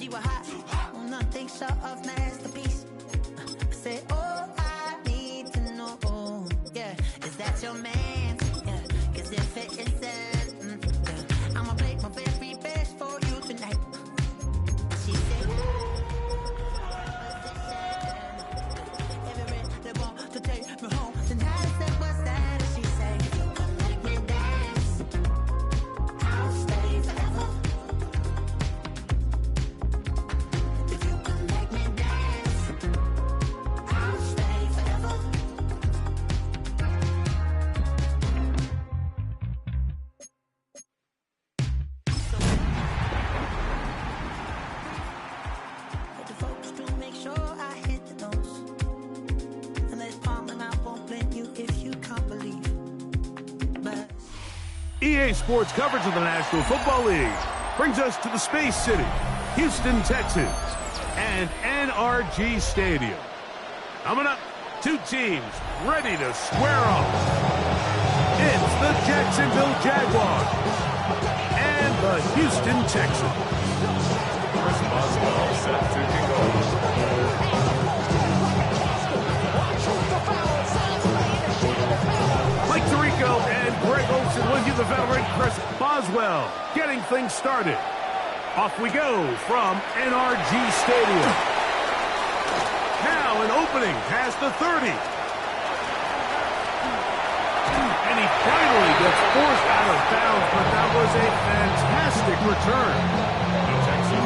we were hot. Nothing short of masterpiece. I said, oh, I need to know, yeah, is that your man? Yeah, 'cause if it isn't, yeah, I'ma play my very best for you tonight. She said, they want to take me home tonight. I said, what's that? She said, if you can make me dance, I'll stay forever. If you can make me dance, I'll stay forever. Hit the focus to make sure I hit the notes. And let's palm and I won't blame you if you can't believe. But EA Sports coverage of the National Football League brings us to the Space City, Houston, Texas, and NRG Stadium. Coming up, two teams ready to square off. It's the Jacksonville Jaguars and the Houston Texans. Chris Boswell set to kick off. Mike Tirico and Greg Olsen with you, the veteran Chris Boswell, getting things started. Off we go from NRG Stadium. Now an opening past the 30. And he finally gets forced out of bounds, but that was a fantastic return.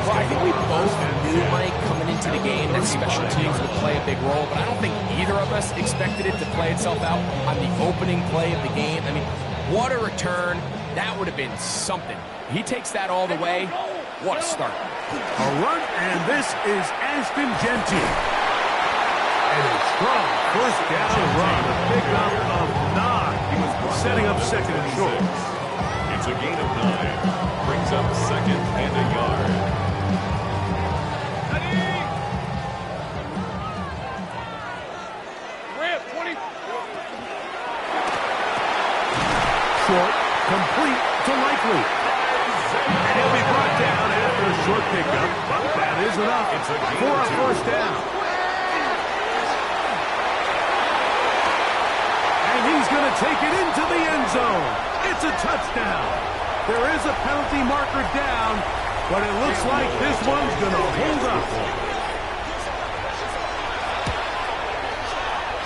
Well, I think we both knew, Mike, coming into the game that special teams would play a big role, but I don't think either of us expected it to play itself out on the opening play of the game. I mean, what a return. That would have been something. He takes that all the way. What a start. A run, and this is Ashton Genty. And a strong first down run, a pickup of 9, setting up second and short. It's a gain of 9. Brings up second and a yard. Short, complete to Likely. And he'll be brought down after a short pickup, but that is enough for a first down. And he's going to take it into the end zone. It's a touchdown. There is a penalty marker down, but it looks like this one's going to hold up.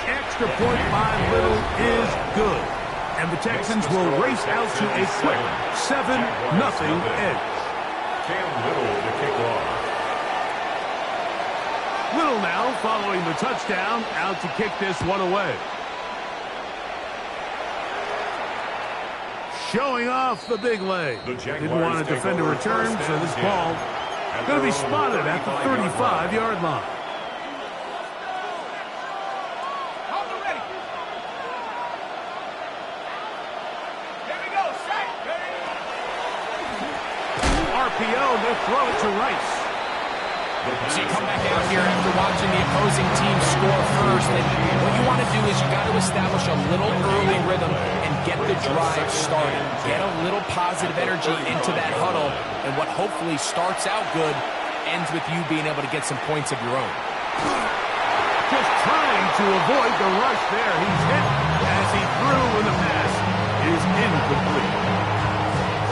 Extra point by Little is good. And the Texans will race out to a quick 7-0 edge. Cam Little to kick off. Little now following the touchdown, out to kick this one away. Showing off the big leg. Didn't want to defend a return, so this ball going to be spotted at the 35-yard line. They'll throw it to Rice. So you come back out here after watching the opposing team score first, and what you want to do is you got to establish a little early rhythm and get the drive started. Get a little positive energy into that huddle, and what hopefully starts out good ends with you being able to get some points of your own. Just trying to avoid the rush there. He's hit as he threw when the pass is incomplete.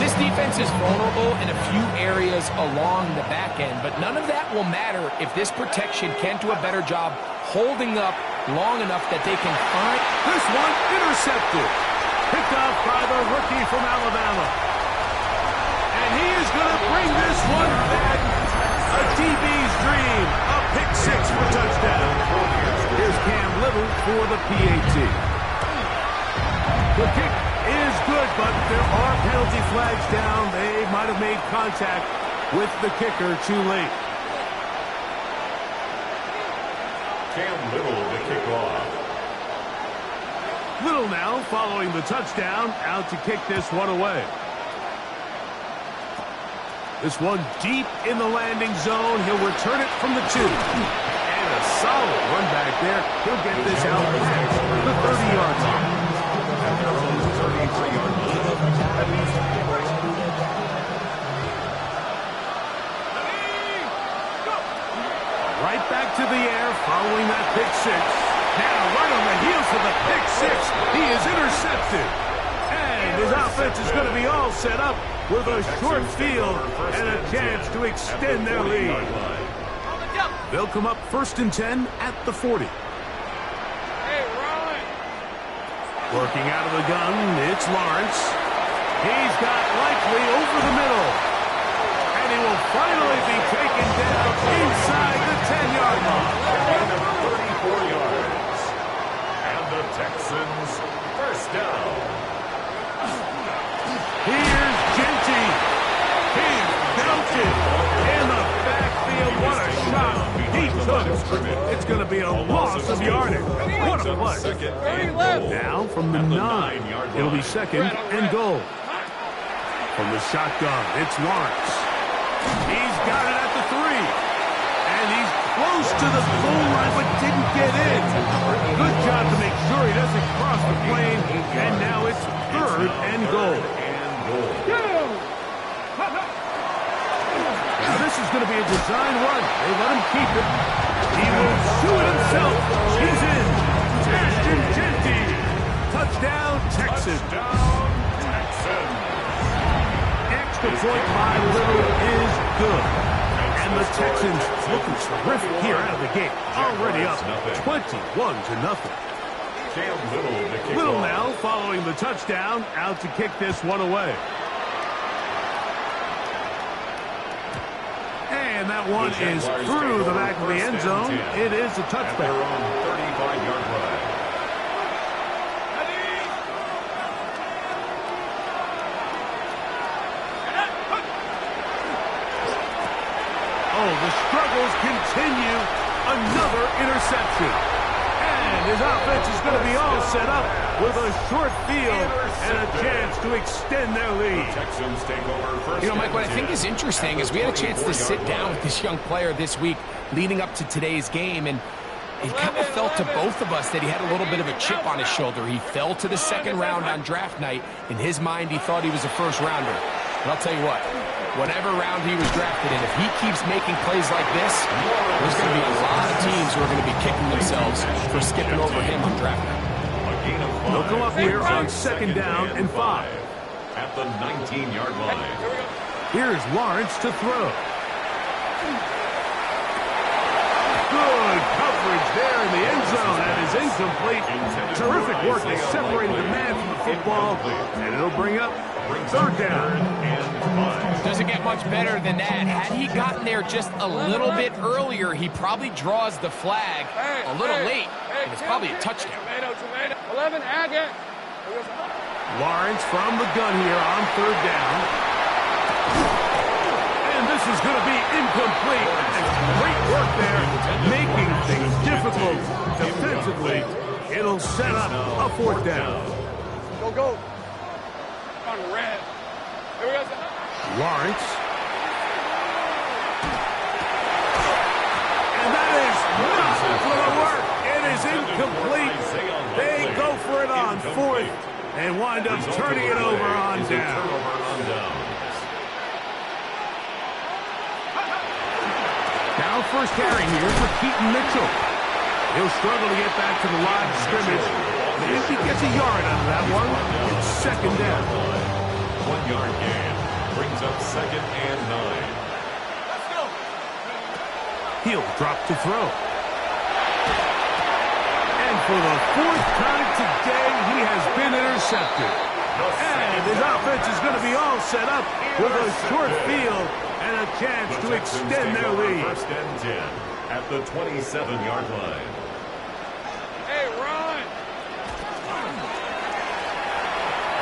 This defense is vulnerable in a few areas along the back end, but none of that will matter if this protection can't do a better job holding up long enough that they can find. This one intercepted. Picked off by the rookie from Alabama. And he is going to bring this one back. A DB's dream. A pick six for touchdown. Here's Cam Little for the PAT. The kick is good, but there are penalty flags down. They might have made contact with the kicker too late. Cam Little to kick off. Little now following the touchdown, out to kick this one away. This one deep in the landing zone. He'll return it from the 2. And a solid run back there. He'll get this out past the 30-yard line. Right back to the air following that pick six. Now right on the heels of the pick six, he is intercepted. And his offense is going to be all set up with a short field and a chance to extend their lead. They'll come up 1st and 10 at the 40. Working out of the gun, it's Lawrence. He's got Likely over the middle. And he will finally be taken down inside the 10-yard line. 34 yards. And the Texans first down. Here's Genty. He's belted in the backfield. What a shot he took. It's going to be a loss of yardage. What a play. Now from the 9, it'll be 2nd and goal. From the shotgun, it's Lawrence. He's got it at the 3. And he's close to the goal line, but didn't get in. Good job to make sure he doesn't cross the plane. And now it's 3rd and goal. Now this is going to be a design run. They let him keep it. He will shoot it himself. He's in. Ashton Genty. Touchdown, Texans. Extra point by Little is good. And the Texans looking terrific here out of the gate. Already up 21-0. Little now following the touchdown, out to kick this one away. And that one is through the back of the end zone. It is a touchback. 35-yard line. Oh, the struggles continue. Another interception. And his offense is going to be all set up with a short field and a chance to extend their lead. Texans take over first. You know, Mike, what I think is interesting is we had a chance to sit down with this young player this week leading up to today's game, and it kind of felt to both of us that he had a little bit of a chip on his shoulder. He fell to the 2nd round on draft night. In his mind, he thought he was a first-rounder. But I'll tell you what, whatever round he was drafted in, if he keeps making plays like this, there's going to be a lot of teams who are going to be kicking themselves for skipping over him on draft night. They'll come up here on 2nd down and 5. At the 19-yard line. Here's Lawrence to throw. Good coverage there in the end zone. That is incomplete. Terrific work. They separated the man from the football, and it'll bring up 3rd down. Doesn't get much better than that. Had he gotten there just a little bit earlier, he probably draws the flag a little late, and it's probably a touchdown. 11, Agate. Lawrence from the gun here on 3rd down. And this is going to be incomplete. And great work there, making things difficult defensively. It'll set up a 4th down. Go. On red. Here we go. Lawrence. And that is not going to work. It is incomplete. They go for it on 4th and wind up turning it over on down. Now first carry here for Keaton Mitchell. He'll struggle to get back to the line of scrimmage. But if he gets a yard out of that one, it's 2nd down. 1-yard gain brings up 2nd and 9. Let's go. He'll drop to throw. And for the 4th time today, he has been intercepted. And his offense is going to be all set up with a short field and a chance to extend their lead. 1st and 10 at the 27-yard line. Hey, run.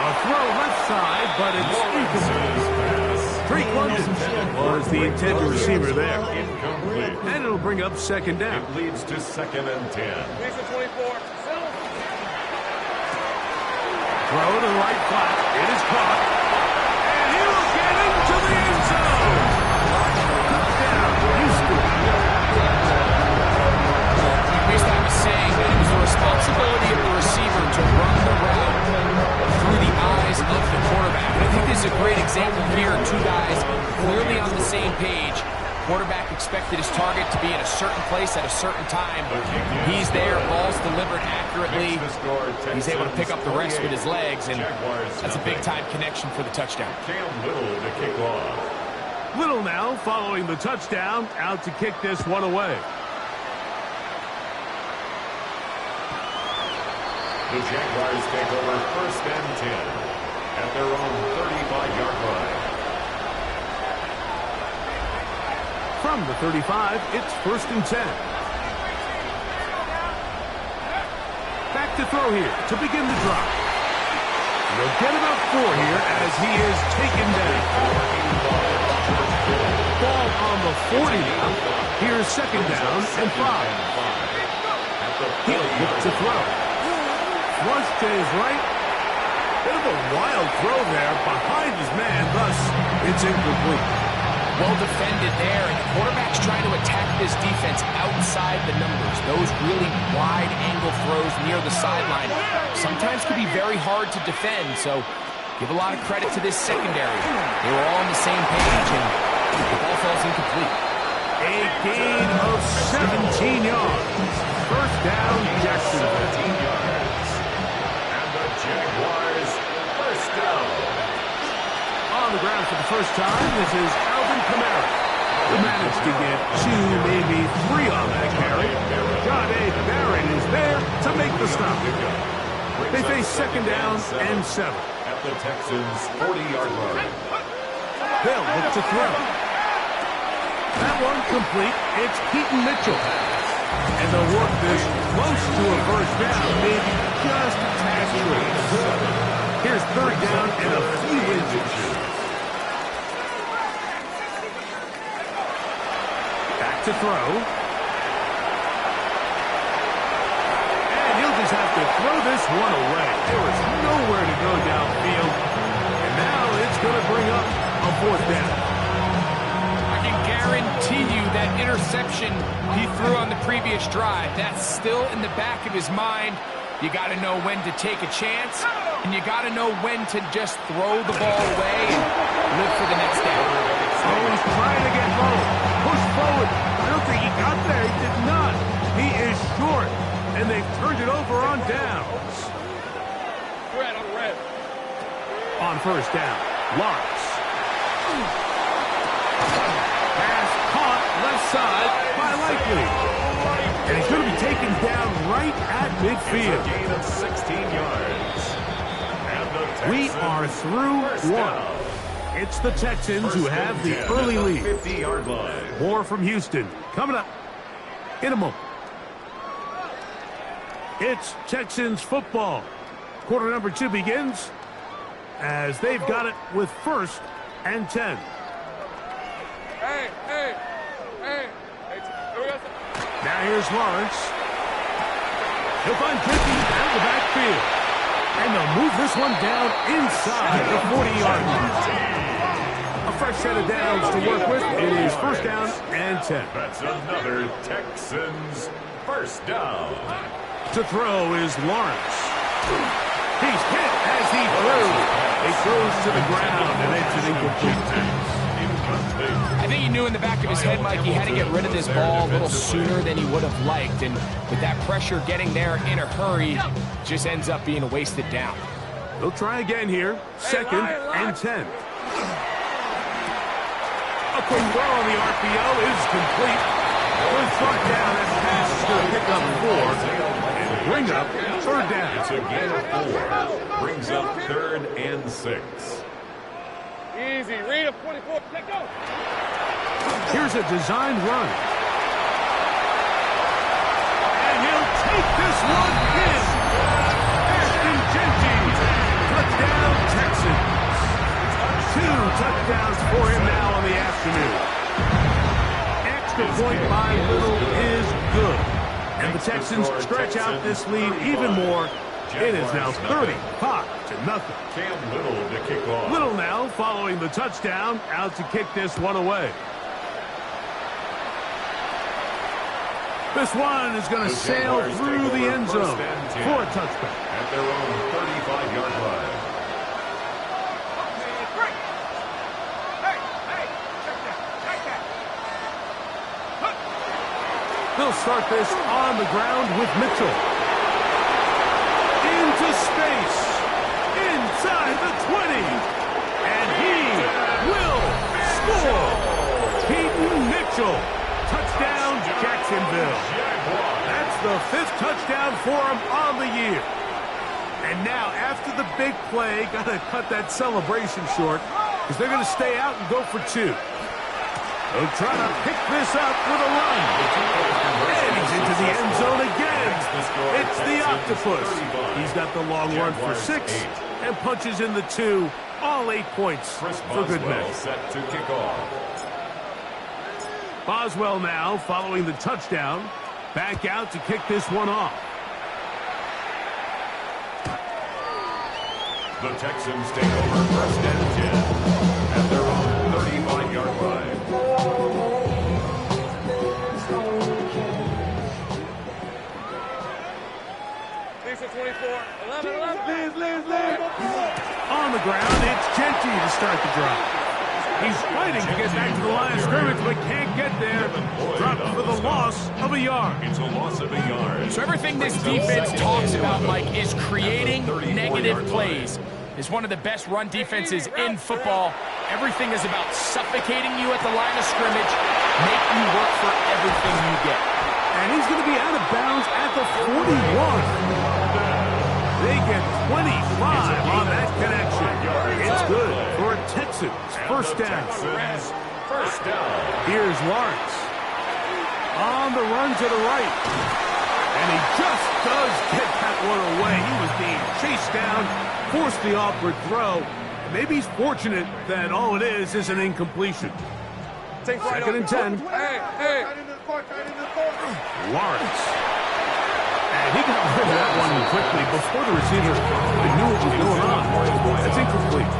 A throw left side, but it's incomplete. Drake London was the intended receiver there. Incomplete. And it'll bring up 2nd down. It leads to 2nd and 10. Makes it 24. Throw to the right flat. It is caught. And he'll get into the end zone. Touchdown, Houston. Basically, I was saying that it was the responsibility of the receiver to run the route through the eyes of the quarterback. And I think this is a great example here. 2 guys clearly on the same page. Quarterback expected his target to be in a certain place at a certain time. He's there, ball's delivered accurately. He's able to pick up the rest with his legs, and that's a big-time connection for the touchdown. Cam Little to kick off. Little now following the touchdown, out to kick this one away. The Jaguars take over 1st and 10 at their own 35-yard line. From the 35, it's 1st and 10. Back to throw here to begin the drive. They'll get about 4 here as he is taken down. Ball on the 40 now. Here's 2nd down and 5. He'll look to throw. Flush to his right. Bit of a wild throw there behind his man, thus it's incomplete. Well defended there, and the quarterback's trying to attack this defense outside the numbers. Those really wide-angle throws near the sideline sometimes can be very hard to defend, so give a lot of credit to this secondary. They were all on the same page, and the ball falls incomplete. A gain of 17 yards. 1st down, Jacksonville. Jaguars, 1st down. On the ground for the first time, this is Alvin Kamara. He managed to get 2, maybe 3 on that carry. John A. Barrett is there to make the stop. They face 2nd down and 7. At the Texans' 40-yard line. They'll look to throw. That one complete. It's Keaton Mitchell. And they'll work this close to a 1st down, maybe just a tad short. Here's 3rd down and a few inches. Back to throw. And he'll just have to throw this one away. There was nowhere to go downfield. And now it's going to bring up a 4th down. Guarantee you that interception he threw on the previous drive, that's still in the back of his mind. You got to know when to take a chance, and you got to know when to just throw the ball away and live for the next down. Oh, he's trying to get low. Push forward. I don't think he got there. He did not. He is short, and they've turned it over on downs. Red on red. On 1st down, Lawrence. Left side by Likely. And he's going to be taken down right at midfield. A gain of 16 yards. And the We are through 1. It's the Texans who have the early lead. 50-yard line. More from Houston coming up in a moment. It's Texans football. Quarter number 2 begins as they've got it with 1st and 10. Hey. Now here's Lawrence. He'll find Drippy out of the backfield. And they'll move this one down inside the 40-yard line. A fresh set of downs to work with. It is 1st down and 10. That's another Texans 1st down. To throw is Lawrence. He's hit as he throws. He throws to the ground, and it's an incomplete pass. I think he knew in the back of his head, Mike, he had to get rid of this ball a little sooner than he would have liked. And with that pressure getting there in a hurry, just ends up being a wasted down. They'll try again here. 2nd and 10. A quick throw on the RPO is complete. Good front down. That pass is going to pick up 4 and bring up 3rd down. It's a gain of 4. Brings up 3rd and 6. Easy. Read a 44. Let go. Here's a designed run. And he'll take this one in. Ashton Jenkins. Touchdown, Texans. 2 touchdowns for him now on the afternoon. Extra point by Little is good. And the Texans stretch out this lead even more. It is now 35-0. Cam Little to kick off. Little now following the touchdown, out to kick this one away. This one is going to sail through the end zone for a touchback. At their own 35-yard line. They'll start this on the ground with Mitchell. Into space. Inside the 20. And he will score. Keaton Mitchell. Touchdown, Jacksonville. That's the 5th touchdown for him on the year. And now, after the big play, got to cut that celebration short because they're going to stay out and go for 2. They'll try to pick this up with a run. And he's into the end zone again. It's the Octopus. He's got the long run for 6 and punches in the 2. All 8 points for good measure. Set to kick off. Boswell now, following the touchdown, back out to kick this one off. The Texans take over 1st and 10 at their own 35-yard line. Lisa 24, 11. On the ground, it's Genty to start the drive. He's fighting to get back to the line of scrimmage, but can't get there. Dropped for the loss of a yard. It's a loss of a yard. So everything this defense talks about, Mike, is creating negative plays. It's one of the best run defenses in football. Everything is about suffocating you at the line of scrimmage, make you work for everything you get. And he's going to be out of bounds at the 41. They get 25 on that connection. It's good for a Texans first down. First down. Here's Lawrence. On the run to the right. And he just does get that one away. He was being chased down, forced the awkward throw. Maybe he's fortunate that all it is an incompletion. Second and 10. Hey. Lawrence. And he got rid of that one quickly before the receiver knew what was going on. That's incomplete.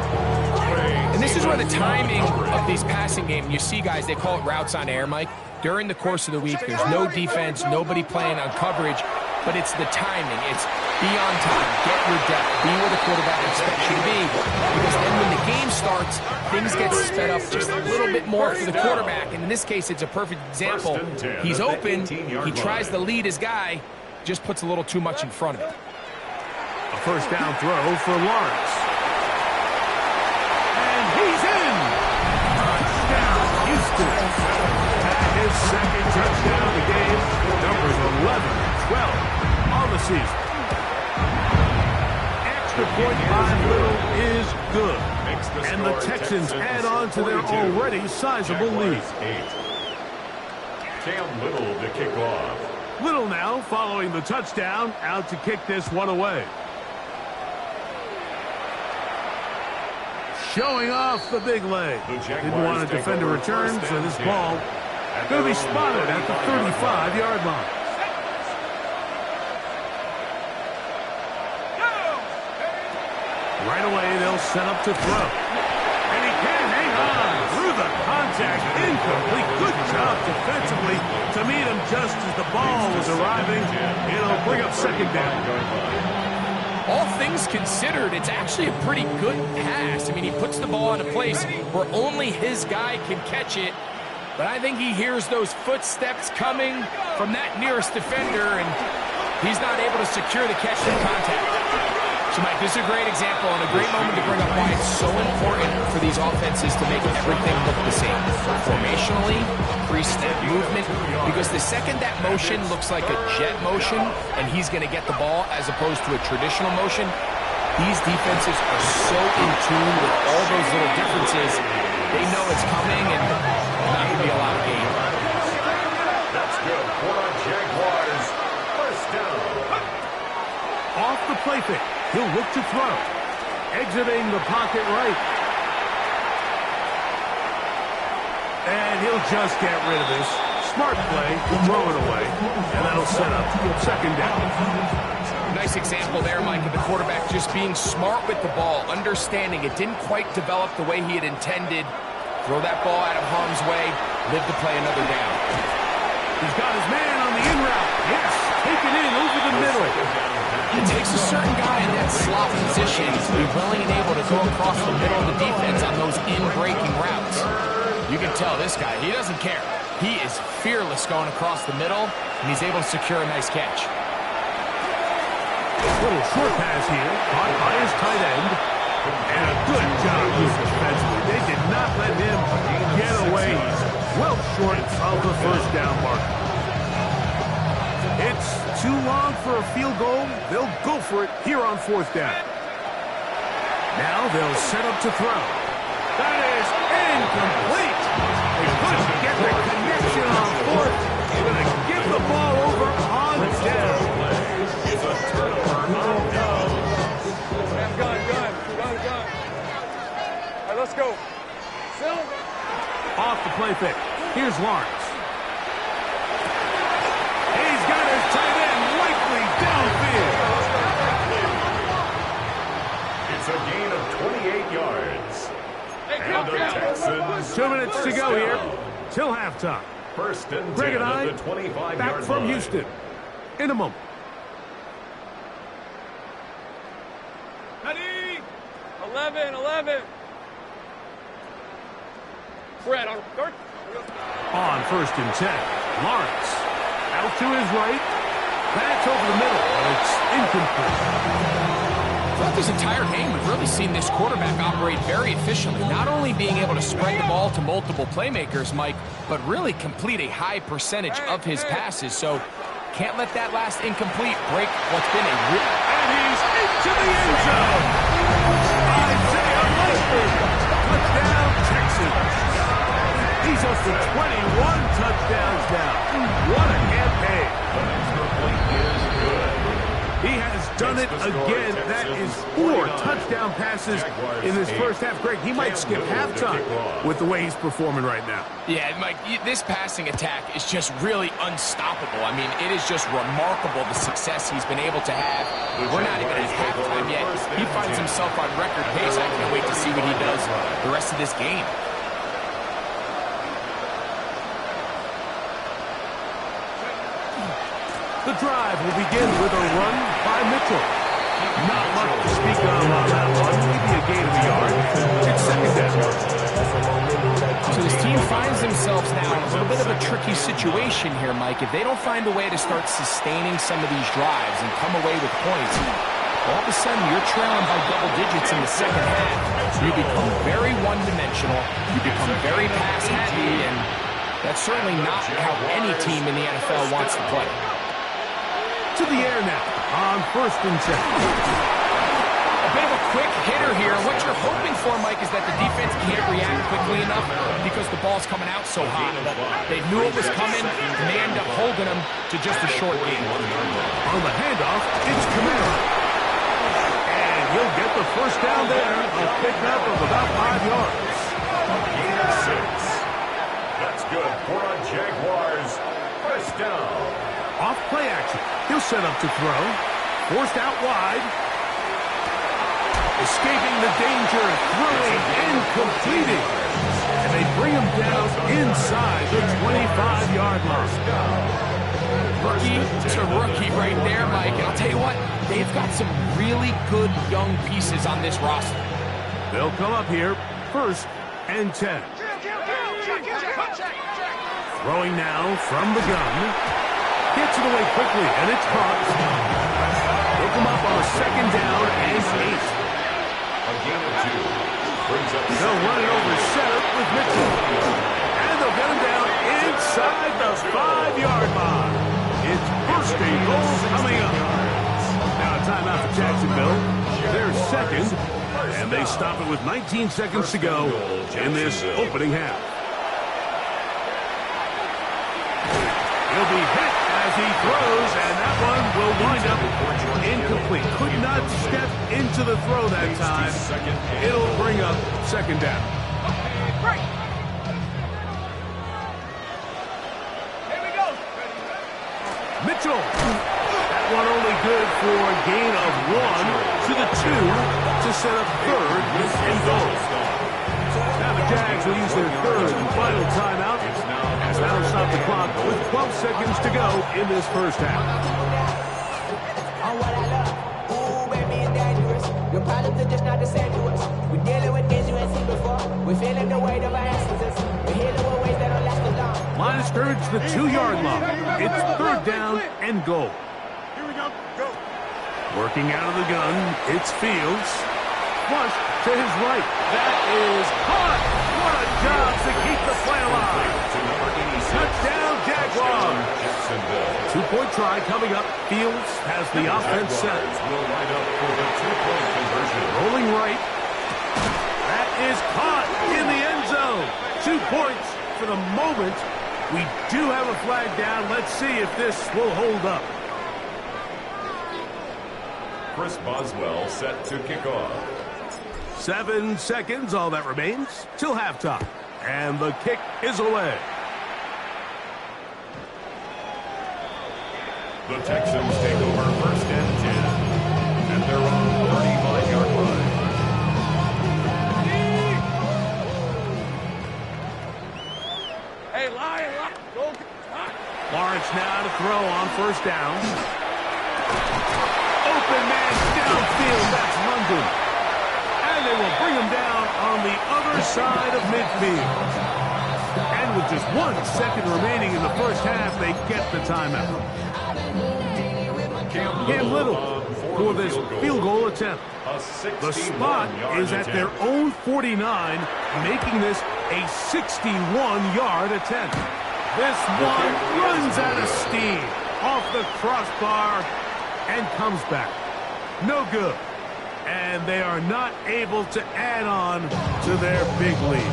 And this is where the timing of these passing games, you see guys, they call it routes on air, Mike. During the course of the week, there's no defense, nobody playing on coverage, but it's the timing. It's be on time, get your depth, be where the quarterback expects you to be. Because then when the game starts, things get sped up just a little bit more for the quarterback. And in this case, it's a perfect example. He's open, he tries to lead his guy, just puts a little too much in front of him. A first down throw for Lawrence. And he's in! Touchdown, Houston. And his second touchdown of the game. Numbers 11-12 on the season. Extra point by Little is good. And the Texans add on to their already sizable lead. Cam Little to kick off. Little now, following the touchdown, out to kick this one away. Showing off the big leg. Didn't want to defend a return, so this ball going to be spotted at the 35-yard line. Right away, they'll set up to throw. And he can hang on through the contact. Incomplete. Good job defensively to meet him just as the ball was arriving. It'll bring up second down. All things considered, it's actually a pretty good pass. I mean, he puts the ball in a place where only his guy can catch it. But I think he hears those footsteps coming from that nearest defender, and he's not able to secure the catch in contact. So, Mike, this is a great example and a great moment to bring up why it's so important for these offenses to make everything look the same. Formationally, pre-snap movement, because the second that motion looks like a jet motion and he's going to get the ball as opposed to a traditional motion, these defenses are so in tune with all those little differences. They know it's coming and not going to be a lot of gain. That's good for the Jaguars. First down. Off the play fake. He'll look to throw. Exiting the pocket right. And he'll just get rid of this. Smart play, throw it away, and that'll set up second down. Nice example there, Mike, of the quarterback just being smart with the ball, understanding it didn't quite develop the way he had intended. Throw that ball out of harm's way, live to play another down. He's got his man on the in route. Yes, take it in over the middle. It takes a certain guy in that slot position to be willing and able to go across the middle of the defense on those in-breaking routes. You can tell this guy, he doesn't care. He is fearless going across the middle, and he's able to secure a nice catch. Little short pass here, caught by his tight end. And a good job defensively. They did not let him get away. Well short of the first down mark. It's too long for a field goal. They'll go for it here on fourth down. Now they'll set up to throw. That is incomplete. They couldn't get the connection on fourth. They're going to give the ball over on down. It's a turnover on down. Gun. All right, let's go. Phil. Off the play fake. Here's Lawrence. He's got his tight end likely downfield. It's a gain of 28 yards. And the Texans 2 minutes to first go here down. till halftime. First and Greg 10 and I at the 25-yard back line. from Houston in a moment. 11. Fred on third. On first and 10, Lawrence out to his right. That's over the middle, but it's incomplete. Throughout this entire game, we've really seen this quarterback operate very efficiently, not only being able to spread the ball to multiple playmakers, Mike, but really complete a high percentage of his passes. So can't let that last incomplete break what's been a real... And he's into the end zone. Isaiah Likely. Touchdown, Texans. He's up to 21 touchdowns now. What a campaign. He has done it again. That is 4 touchdown passes in this first half. Greg, he might skip halftime with the way he's performing right now. Yeah, Mike, this passing attack is just really unstoppable. I mean, it is just remarkable the success he's been able to have. We're not even at halftime yet. He finds himself on record pace. I can't wait to see what he does the rest of this game. The drive will begin with a run by Mitchell. Not much to speak of on that one. Maybe a gain of a yard. It's second down. So this team finds themselves now in a little bit of a tricky situation here, Mike. If they don't find a way to start sustaining some of these drives and come away with points, all of a sudden you're trailing by double digits in the second half. You become very one-dimensional. You become very pass-heavy, and that's certainly not how any team in the NFL wants to play. To the air now on first and 10. A bit of a quick hitter here. What you're hoping for, Mike, is that the defense can't react quickly enough because the ball's coming out so hot. They knew it was coming, and they end up holding them to just a short game. On the handoff, it's Kamara. And he'll get the first down there. A pickup of about 5 yards. Gain of 6. That's good for a Jaguars first down. Off play action. He'll set up to throw. Forced out wide. Escaping the danger, throwing and completing. And they bring him down inside the 25-yard line. Rookie to rookie right there, Mike. And I'll tell you what, they've got some really good young pieces on this roster. They'll come up here, first and 10. Throwing now from the gun. Gets it away quickly, and it's caught. They'll come up on a second down and 8. A gain of 2. They'll run it over center with Mitchell. And they'll get him down inside the 5-yard line. It's first and goal coming up. Now a timeout for Jacksonville. They're second, and they stop it with 19 seconds to go in this opening half. He'll be hit as he throws, and that one will wind up incomplete. Could not step into the throw that time. It'll bring up second down. Here we go. Mitchell. That one only good for a gain of 1 to the 2 to set up third and goal. Now the Jags will use their third and final timeout. As that'll stop the clock with 12 seconds to go in this first half. On what I love, ooh, baby, it's dangerous. Your problems are just not the same to us. We're dealing with things you ain't seen before. We're feeling the weight of our ancestors. We're healing with ways that don't last as long. Line of scrimmage, the 2-yard line. It's third down and goal. Here we go. Go. Working out of the gun, it's Fields. Flush to his right. That is caught. What a job to keep the play alive. Touchdown, Jaguars. 2-point try coming up. Fields has the offense set. Will line up for the 2-point conversion. Rolling right. That is caught in the end zone. 2 points for the moment. We do have a flag down. Let's see if this will hold up. Chris Boswell set to kick off. 7 seconds, all that remains, till halftime. And the kick is away. The Texans take over first and 10. And they're on the 35-yard line. Hey, Lion. Go. Lawrence now to throw on first down. Open man downfield, that's London. And they will bring him down on the other side of midfield. And with just 1 second remaining in the first half, they get the timeout. Cam Little for this field goal attempt. The spot is at their own 49, making this a 61-yard attempt. This one runs out of steam off the crossbar and comes back. No good. And they are not able to add on to their big lead.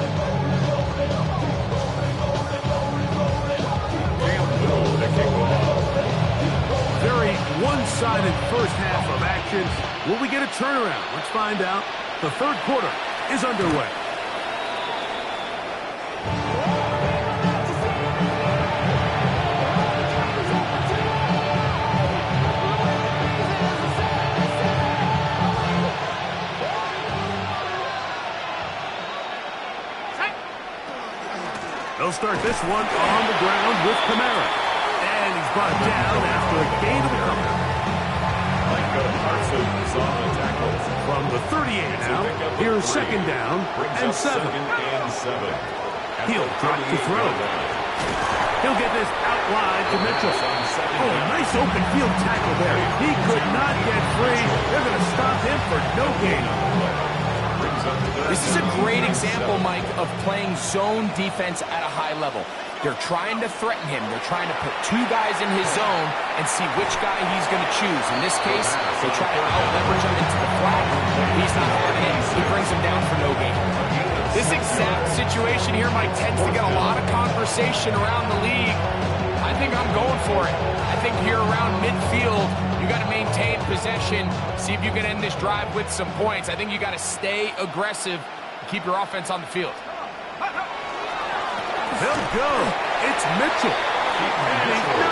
Very one-sided first half of action. Will we get a turnaround? Let's find out. The third quarter is underway. They'll start this one on the ground with Kamara. And he's brought down after a gain of a couple. Micah Parsons on the tackles. From the 38 now, here's second down and 7. He'll drop to throw. He'll get this out wide to Mitchell. Oh, nice open field tackle there. He could not get free. They're going to stop him for no gain. This is a great example, Mike, of playing zone defense at a high level. They're trying to threaten him. They're trying to put 2 guys in his zone and see which guy he's going to choose. In this case, they try to out-leverage him into the flat. He's not having it. He brings him down for no gain. This exact situation here, Mike, tends to get a lot of conversation around the league. I think I'm going for it. I think here around midfield, you got to maintain possession, see if you can end this drive with some points. I think you got to stay aggressive, keep your offense on the field. They'll go. It's Mitchell. And he's not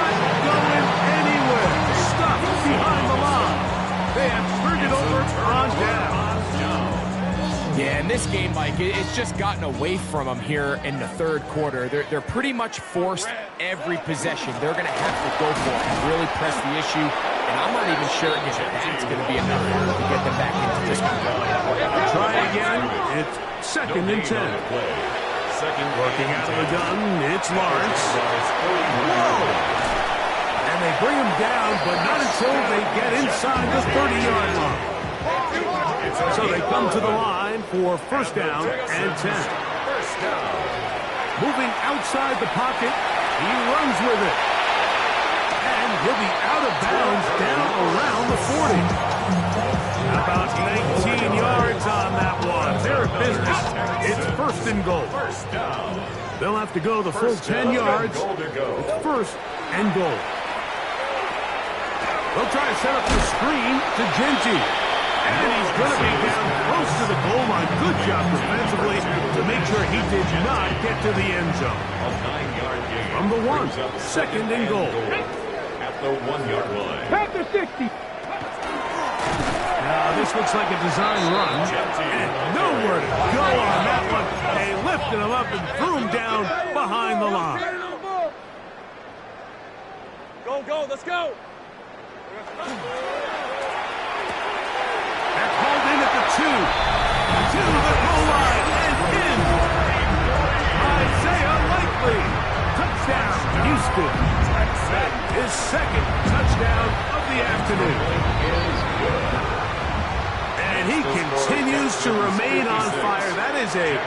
going anywhere. Stuck behind the line. They have turned it over on down. Yeah, in this game, Mike, it's just gotten away from them here in the third quarter. They're pretty much forced every possession. They're going to have to go for it and really press the issue. And I'm not even sure if that's going to be enough to get them back into this one. Try again. It's second and 10. Working out of the gun, it's Lawrence. Whoa! And they bring him down, but not until they get inside the 30-yard line. So they come to the line for first down and 10. Moving outside the pocket, he runs with it. And he'll be out of bounds down around the 40. About 19 yards on that one. They're in business. It's first and goal. They'll have to go the full 10 yards. It's first and goal. They'll try to set up the screen to Genty. And he's going to be down close to the goal line. Good job defensively to make sure he did not get to the end zone. From the 1, second and goal. At the 1-yard line. Panther 60. Now this looks like a design run. And nowhere to go on that one. They lifted him up and threw him down behind the line. Go, let's go. They're called in at the 2. To the goal line and in. Isaiah Likely. Touchdown. Houston. His second touchdown of the afternoon. And he continues to remain on fire. That is a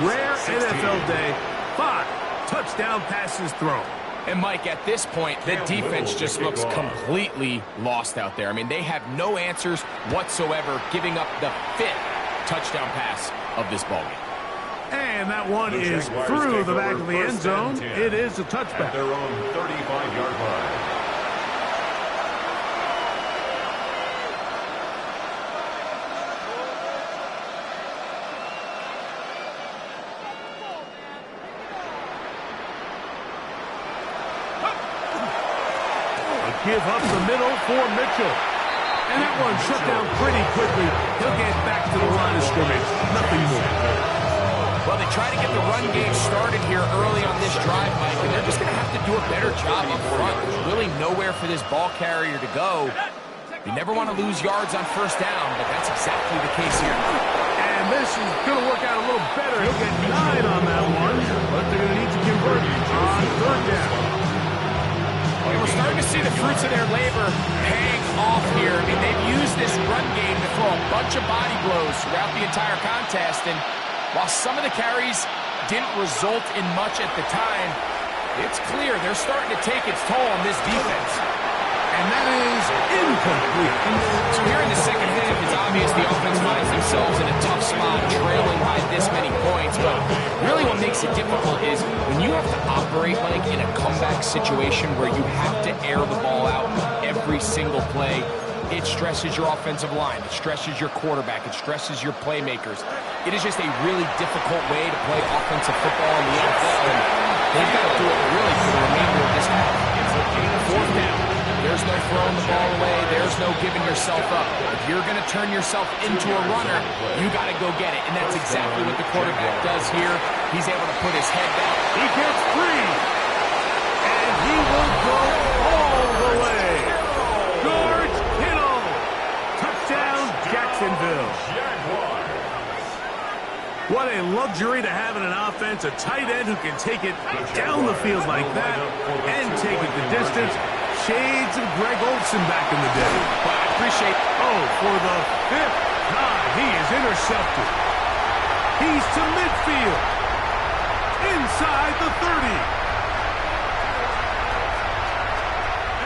rare NFL day. 5 touchdown passes thrown. And, Mike, at this point, the defense just looks completely lost out there. I mean, they have no answers whatsoever, giving up the 5th touchdown pass of this ballgame. And that one is through the back of the end zone. It is a touchback. At their own 35-yard line. Give up the middle for Mitchell. And that one shut down pretty quickly. He'll get back to the line of scrimmage. Nothing more. Well, they try to get the run game started here early on this drive, Mike, and they're just going to have to do a better job up front. There's really nowhere for this ball carrier to go. You never want to lose yards on first down, but that's exactly the case here. And this is going to work out a little better. He'll get 9 on that one, but they're going to need to convert on third down. And we're starting to see the fruits of their labor paying off here. I mean, they've used this run game to throw a bunch of body blows throughout the entire contest. And while some of the carries didn't result in much at the time, it's clear they're starting to take its toll on this defense. And that is incomplete. So here in the second half, it's obvious the offense finds themselves in a tough spot, trailing by this many points. But really what makes it difficult is when you have to operate like in a comeback situation where you have to air the ball out every single play, it stresses your offensive line, it stresses your quarterback, it stresses your playmakers. It is just a really difficult way to play offensive football in the NFL, and they've got to do it really for the remainder of this half. Fourth down. There's no throwing the ball away. There's no giving yourself up. If you're going to turn yourself into a runner, you got to go get it. And that's exactly what the quarterback does here. He's able to put his head down. He gets free. And he will go all the way. George Kittle. Touchdown, Jacksonville. What a luxury to have in an offense. A tight end who can take it down the field like that and take it the distance. Shades of Greg Olsen back in the day. But I appreciate... Oh, for the 5th time, he is intercepted. He's to midfield. Inside the 30.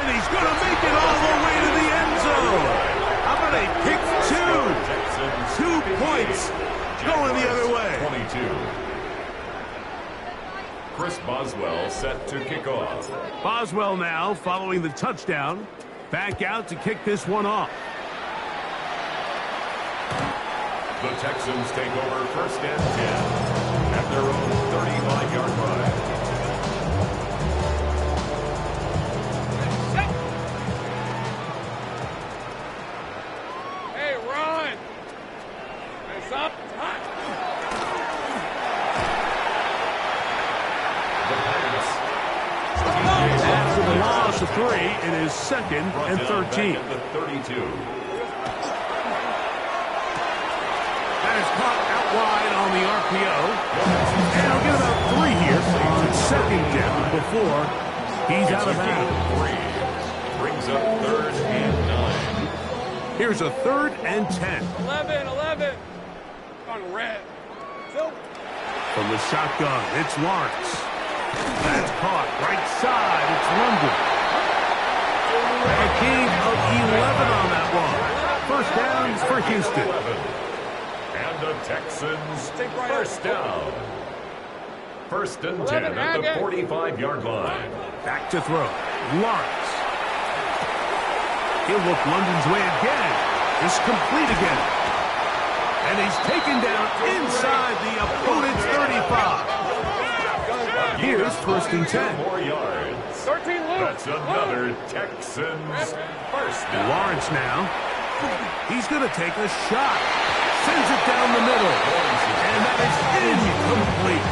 And he's going to make it all the way to the end zone. How about a pick 2? 2 points going the other way. 22. Chris Boswell set to kick off. Boswell now, following the touchdown, back out to kick this one off. The Texans take over first and 10 at their own 35-yard line. Hey, run! It's up. After the loss of 3, it is 2nd and 13. At the 32. That is caught out wide on the RPO. And he'll get about 3 here on 2nd down before he's out of bounds. Brings up 3rd and 9. Here's a 3rd and 10. 11. On red. From the shotgun, it's Lawrence. That's caught. Right side, it's London. A gain of 11 on that one. First down for Houston. 11. And the Texans first down. First and 10 at the 45-yard line. Back to throw. Lawrence. He'll look London's way again. It's complete again. And he's taken down inside the opponent's 35. Here's first and 10. 4 yards. 13 loose. That's another Texans first down. Lawrence now. He's going to take a shot. Sends it down the middle. And that is incomplete.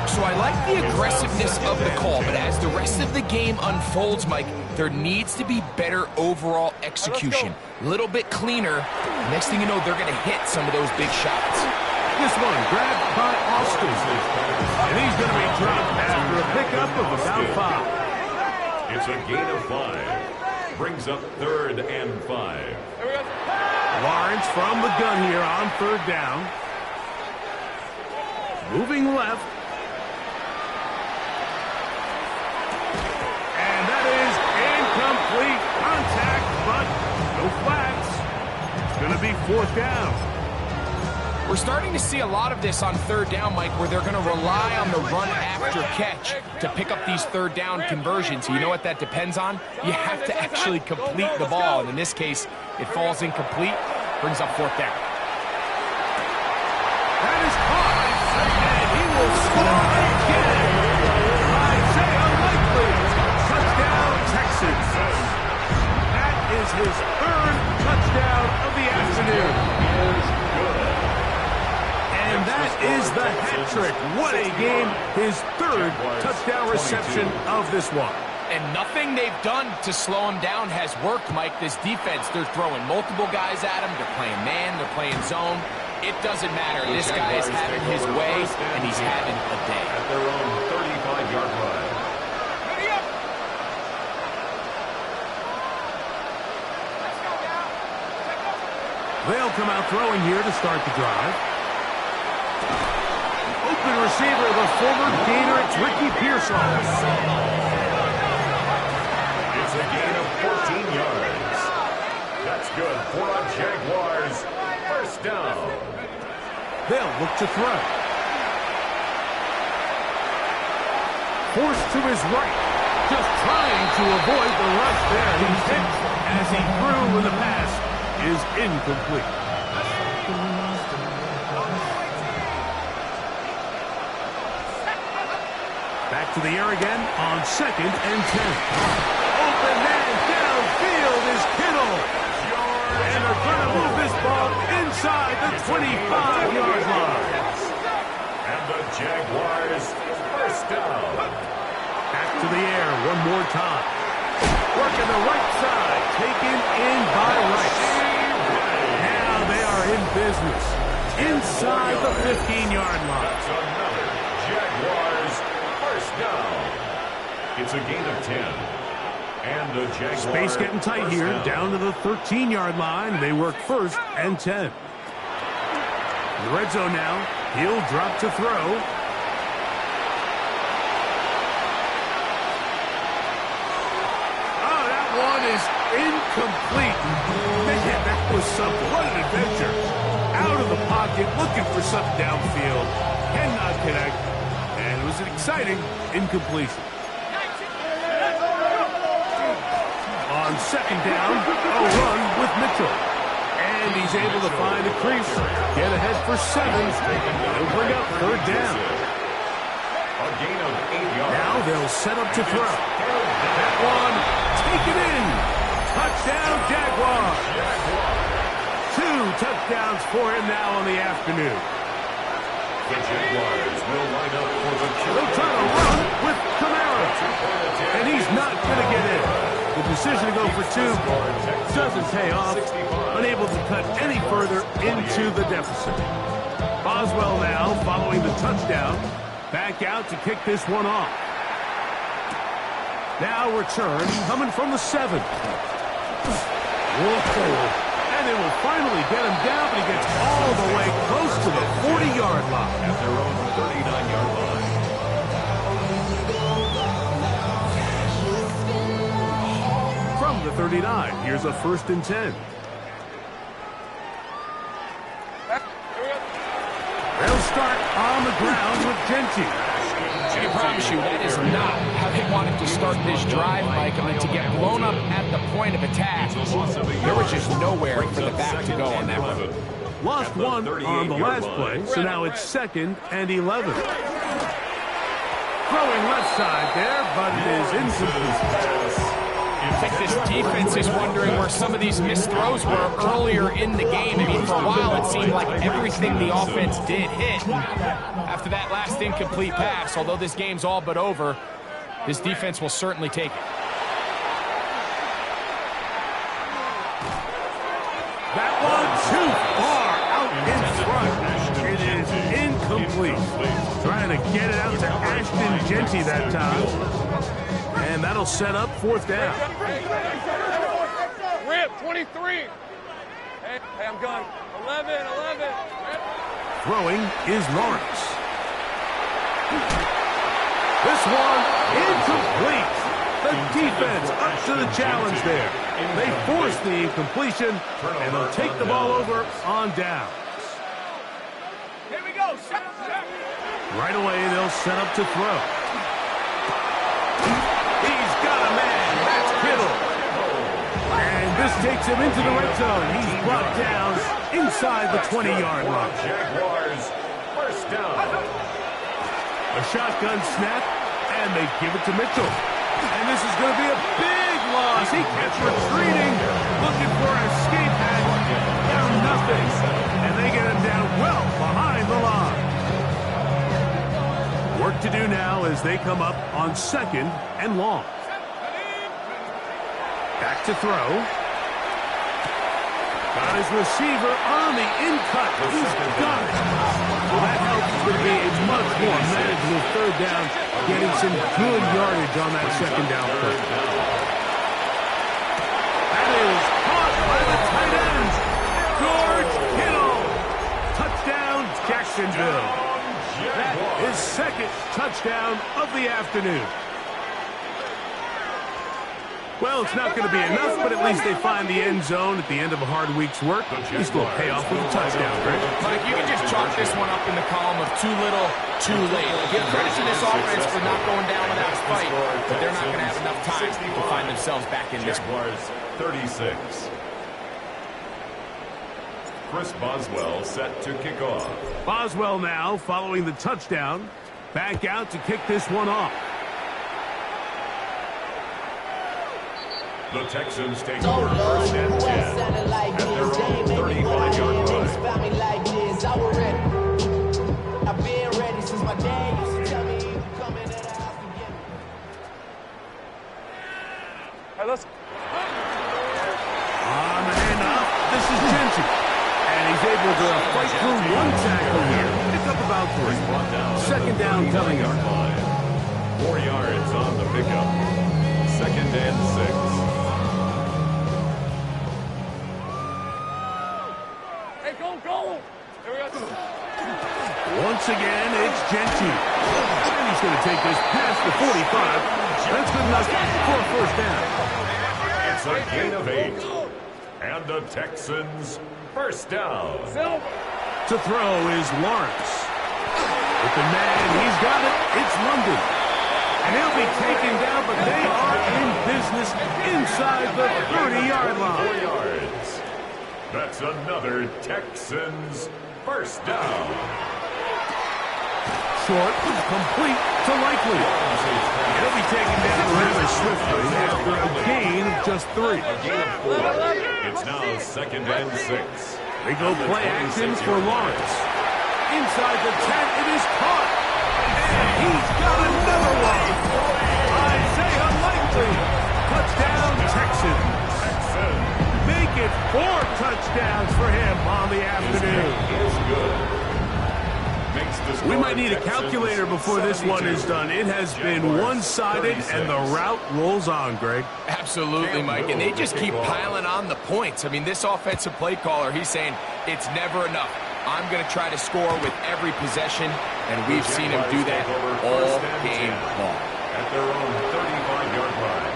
So I like the aggressiveness of the call, but as the rest of the game unfolds, Mike, there needs to be better overall execution. A little bit cleaner. Next thing you know, they're going to hit some of those big shots. This one grabbed by Austin. And he's going to be dropped after a pickup of about 5. It's a gain of 5. Brings up 3rd and 5. Lawrence from the gun here on 3rd down. Moving left. And that is incomplete contact, but no flags. It's going to be 4th down. We're starting to see a lot of this on 3rd down, Mike, where they're going to rely on the run after catch to pick up these 3rd down conversions. You know what that depends on? You have to actually complete the ball. And in this case, it falls incomplete, brings up 4th down. That is caught, and he will score again. Isaiah Likely, touchdown Texans. That is his 3rd touchdown of the afternoon. And that is the hat trick. What a game. His 3rd touchdown reception of this one. And nothing they've done to slow him down has worked, Mike. This defense, they're throwing multiple guys at him. They're playing man. They're playing zone. It doesn't matter. This guy is having his way, and he's having a day. At their own 35-yard line. They'll come out throwing here to start the drive. Open receiver, the former Gator, it's Ricky Pearsall. It's a gain of 14 yards. That's good for a Jaguars 1st down. They'll look to throw. Forced to his right. Just trying to avoid the rush there. He's hit as he threw when the pass is incomplete. Back to the air again on 2nd and 10. Open man downfield is Kittle. And they're going to move this ball inside the 25-yard line. And the Jaguars 1st down. Back to the air one more time. Working the right side. Taken in by Rice. Now they are in business. Inside the 15-yard line. That's another Jaguars 1st down. It's a gain of 10. And the Jaguars Space getting tight here. Down to the 13-yard line. They work 1st and 10. In the red zone now. He'll drop to throw. Oh, that one is incomplete. Man, that was something. What an adventure. Out of the pocket, looking for something downfield. Cannot connect. And it was an exciting incompletion. On 2nd down, a run with Mitchell. And he's able to find a crease. Get ahead for 7. They'll bring up 3rd down. A gain of 8 yards. Now they'll set up to throw. That one, taken in. Touchdown, Jaguars. 2 touchdowns for him now on the afternoon. The Jaguars will line up for the They'll try to run with Kamara. And he's not going to get in. The decision to go for 2 doesn't pay off. Unable to cut any further into the deficit. Boswell now, following the touchdown, back out to kick this one off. Now return, coming from the 7. Whoa. And they will finally get him down, but he gets all the way close to the 40-yard line. at their own 39-yard line. From the 39, here's a 1st and 10. They'll start on the ground with Genty. I promise you, that is not how they wanted to start this drive, Mike. I mean, to get blown up at the point of attack, there was just nowhere for the back to go on that one. Lost one on the last play, so now it's 2nd and 11. Throwing left side there, but it is incomplete. I think this defense is wondering where some of these missed throws were earlier in the game. I mean, for a while it seemed like everything the offense did hit. After that last incomplete pass, although this game's all but over, this defense will certainly take it. That one too far out in front. It is incomplete. to get it out to Ashton Jeanty that time. And that'll set up 4th down. Rip, 23. Hey, I'm going. 11. Throwing is Lawrence. This one incomplete. The defense up to the challenge there. They force the incompletion, and they'll take the ball over on downs. Here we go. Right away, they'll set up to throw. He's got a man. That's Kittle. And this takes him into the red zone. He's brought down inside the 20-yard line. Jaguars, 1st down. A shotgun snap, and they give it to Mitchell. And this is going to be a big loss. He kept retreating, looking for an escape hatch. Down nothing. And they get him down well behind the line. Work to do now as they come up on 2nd and long. Back to throw. Got his receiver on the in-cut. He's got it. Well, that help is going to be a much more manageable 3rd down, getting some good yardage on that 2nd down play. That is caught by the tight ends. George Kittle. Touchdown, Jacksonville. His 2nd touchdown of the afternoon. Well, it's not going to be enough, but at least they find the end zone at the end of a hard week's work. He's going to pay off with a touchdown, Greg. Mike, you can just chalk this one up in the column of too little, too late. Give credit to this offense for not going down without a fight, but they're not going to have enough time to find themselves back in this one. 36. Chris Boswell set to kick off. Boswell now following the touchdown. Back out to kick this one off. The Texans take over 1st and 10 at their own 35-yard line. I've been ready since my dad used to tell me you coming to the house again. Hey, let's. On the handoff, this is Jeanty. And he's able to fight through one tackle here. Pick up about 3. 2nd down coming up. 4 yards on the pickup. 2nd and 6. Once again, it's Jeanty. And he's going to take this past the 45. That's good enough for a 1st down. It's a gain of 8. And the Texans, 1st down. To throw is Lawrence. With the man, he's got it. It's London. And he'll be taken down, but they are in business inside the 30-yard line. 4 yards. That's another Texans 1st down. Short, complete to Likely. He'll be taken down rather swiftly after a gain of just 3. A gain of 4. It's now 2nd and 6. They go play action for Lawrence. Inside the 10, it is caught. And he's got another one. Isaiah Likely. Touchdown, Texans. Make it 4 touchdowns for him on the afternoon. Is good. We might need a calculator before this one is done. It has been one-sided, and the route rolls on, Greg. Absolutely, Mike, and they just keep piling on the points. I mean, this offensive play caller, he's saying it's never enough. I'm going to try to score with every possession, and we've seen him do that all game long. At their own 35-yard line.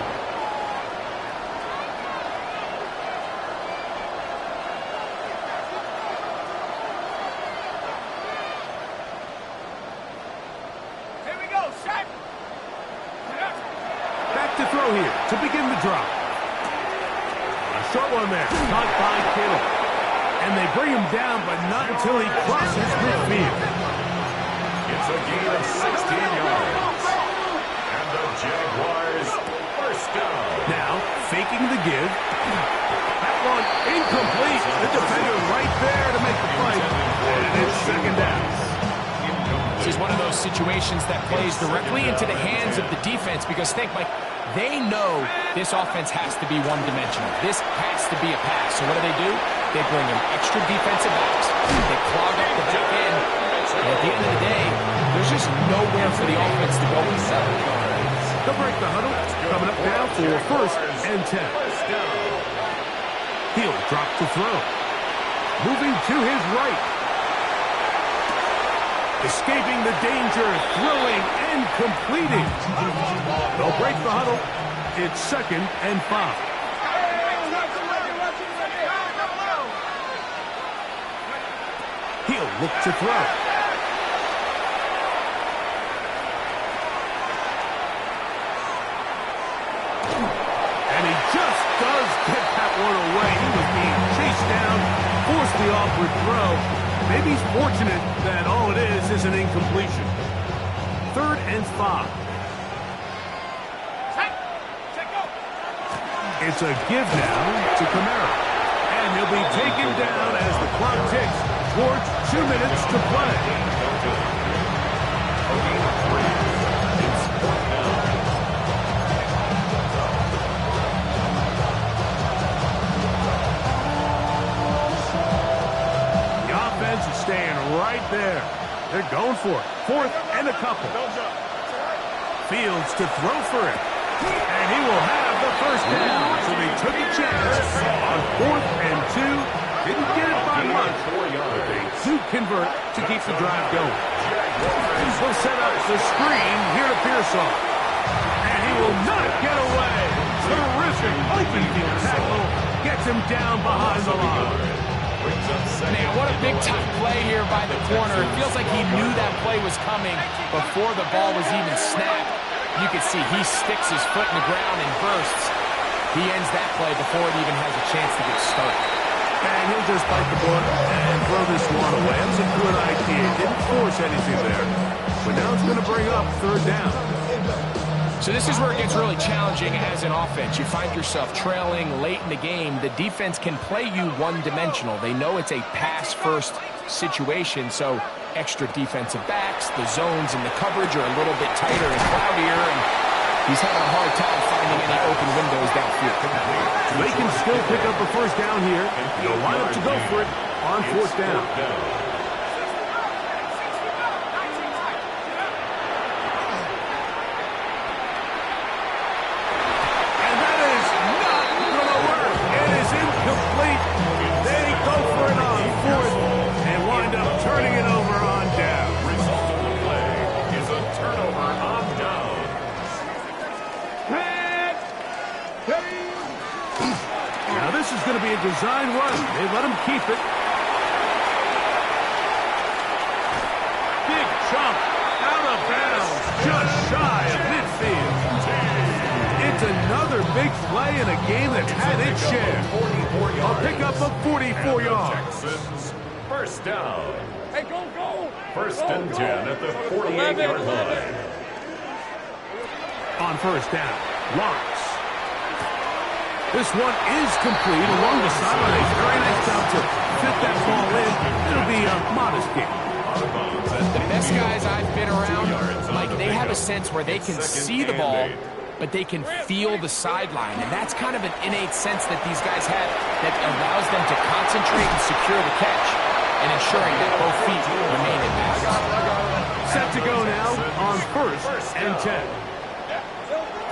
To throw here to begin the drop. A short one there, caught by Kittle. And they bring him down, but not until he crosses midfield. It's a gain of 16 yards. And the Jaguars 1st down. Now, faking the give. That one incomplete. The defender right there to make the fight. And it's 2nd down. This is one of those situations that plays directly into the hands of the defense because think, Mike, they know this offense has to be one-dimensional. This has to be a pass. So what do? They bring in extra defensive backs. They clog up the back end. And at the end of the day, there's there's just nowhere for the offense to go with that. They'll break the huddle. Coming up now for 1st and 10. He'll drop to throw. Moving to his right. Escaping the danger, throwing and completing. They'll break the huddle. It's 2nd and 5. He'll look to throw. And he just does get that one away. He was being chased down, forced the awkward throw. Maybe he's fortunate that all it is an incompletion. 3rd and 5. It's a give now to Kamara. And he'll be taken down as the clock ticks towards 2 minutes to play. The offense is staying right there. They're going for it. 4th and a couple. Fields to throw for it. And he will have the 1st down. So they took a chance on 4th and 2. Didn't get it by much, but they do convert to keep the drive going. He'll set up the screen here to Pearsall. And he will not get away. Terrific open field tackle. Gets him down behind the line. Man, what a big-time play here by the corner. It feels like he knew that play was coming before the ball was even snapped. You can see he sticks his foot in the ground and bursts. He ends that play before it even has a chance to get started. And he'll just bite the bullet and throw this one away. That was a good idea. Didn't force anything there. But now it's going to bring up 3rd down. So this is where it gets really challenging as an offense. You find yourself trailing late in the game. The defense can play you one-dimensional. They know it's a pass-first situation, so extra defensive backs, the zones and the coverage are a little bit tighter and cloudier, and he's having a hard time finding any open windows downfield. They can still pick up a 1st down here. They'll line up to go for it on 4th down. And that is not going to work. It is incomplete. They go for it on 4th and wind up turning it over on down. Result of the play is a turnover on down. Now this is going to be a design run. They let him keep it. Big chunk out of bounds, just shy of midfield. It's another big play in a game that had its share. A pickup of 44 yards. Texans, 1st down. Hey, go! 1st and 10 at the 48-yard line. On 1st down, Lawrence. This one is complete along the sideline. A very nice job to fit that ball in. It'll be a modest game. The best guys I've been around, like, they have a sense where they can see the ball, but they can feel the sideline. And that's kind of an innate sense that these guys have that allows them to concentrate and secure the catch and ensuring that both feet remain in bounds. Set to go now on 1st and 10.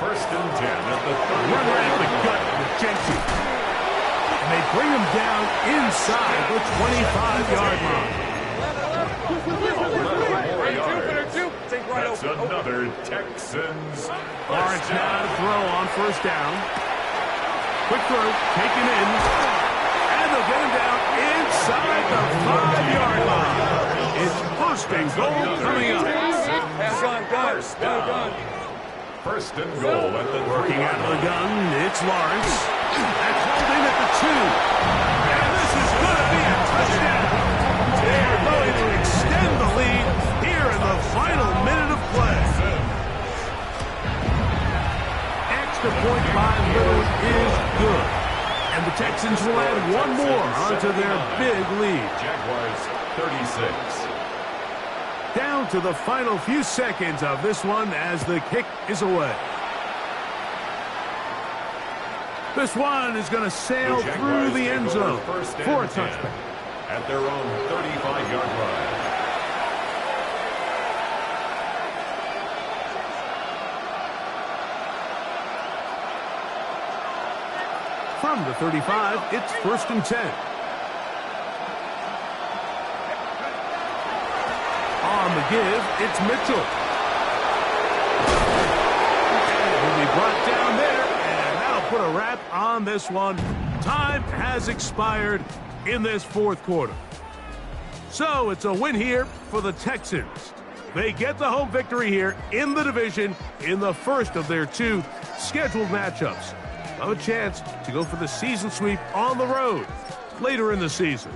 1st and 10 at the Run right at the gut with Jensen. And they bring him down inside the 25-yard line. That's another Texans. Lawrence now to throw on 1st down. Quick throw, taken in. And they'll get him down inside the 5-yard line. It's 1st and goal coming up. Gun. 1st and goal at the Working out of the gun, it's Lawrence. That's held in at the 2. And this is going to be a touchdown. They're going to extend the lead here in the final minute of play. Extra point by Little is good. And the Texans will add one more onto their big lead. Jaguars 36. Down to the final few seconds of this one as the kick is away. This one is going to sail through the end zone for a touchback. At their own 35-yard line. From the 35, it's 1st and 10. On the give, it's Mitchell. He'll be brought down there, and that'll put a wrap on this one. Time has expired in this fourth quarter. So it's a win here for the Texans. They get the home victory here in the division in the first of their 2 scheduled matchups. Have a chance to go for the season sweep on the road later in the season.